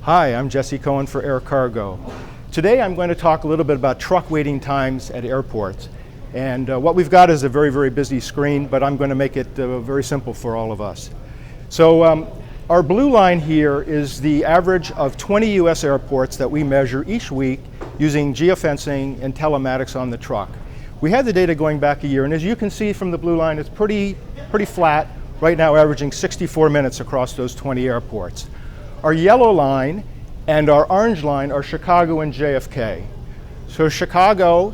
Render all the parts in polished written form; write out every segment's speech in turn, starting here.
Hi, I'm Jesse Cohen for Air Cargo. Today I'm going to talk a little bit about truck waiting times at airports. And what we've got is a very, very busy screen, but I'm going to make it very simple for all of us. So our blue line here is the average of 20 US airports that we measure each week using geofencing and telematics on the truck. We had the data going back a year, and as you can see from the blue line, it's pretty flat, right now averaging 64 minutes across those 20 airports. Our yellow line and our orange line are Chicago and JFK. So Chicago,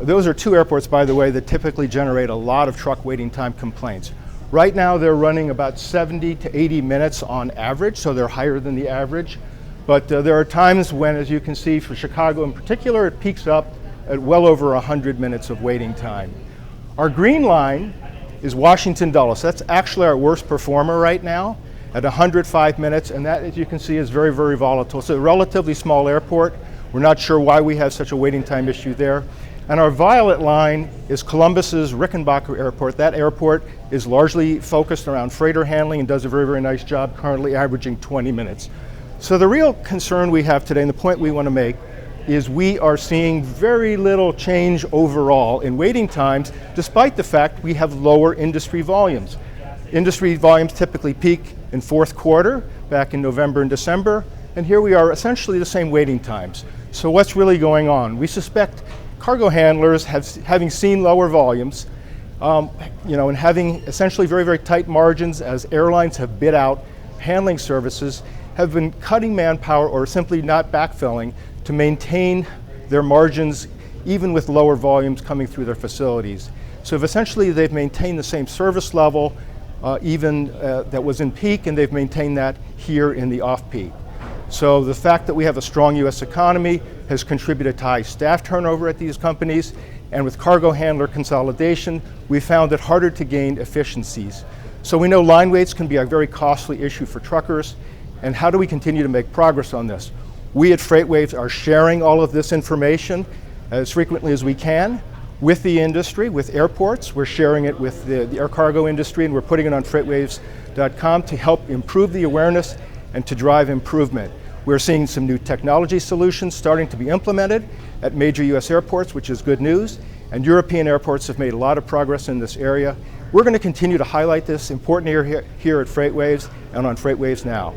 those are two airports, by the way, that typically generate a lot of truck waiting time complaints. Right now they're running about 70 to 80 minutes on average, so they're higher than the average. But there are times when, as you can see, for Chicago in particular, it peaks up at well over 100 minutes of waiting time. Our green line is Washington Dulles. That's actually our worst performer right now at 105 minutes, and that, as you can see, is very, very volatile. It's a relatively small airport. We're not sure why we have such a waiting time issue there. And our violet line is Columbus's Rickenbacker Airport. That airport is largely focused around freighter handling and does a very, very nice job, currently averaging 20 minutes. So the real concern we have today, and the point we want to make, is we are seeing very little change overall in waiting times, despite the fact we have lower industry volumes. Industry volumes typically peak in fourth quarter, back in November and December, and here we are essentially the same waiting times. So what's really going on? We suspect cargo handlers, having seen lower volumes, and having essentially very, very tight margins as airlines have bid out handling services, have been cutting manpower or simply not backfilling to maintain their margins even with lower volumes coming through their facilities. So if essentially they've maintained the same service level that was in peak, and they've maintained that here in the off-peak. So the fact that we have a strong US economy has contributed to high staff turnover at these companies, and with cargo handler consolidation, we found it harder to gain efficiencies. So we know line waits can be a very costly issue for truckers, and how do we continue to make progress on this? We at FreightWaves are sharing all of this information as frequently as we can with the industry, with airports. We're sharing it with the air cargo industry, and we're putting it on FreightWaves.com to help improve the awareness and to drive improvement. We're seeing some new technology solutions starting to be implemented at major US airports, which is good news, and European airports have made a lot of progress in this area. We're going to continue to highlight this important area here at FreightWaves and on FreightWaves Now.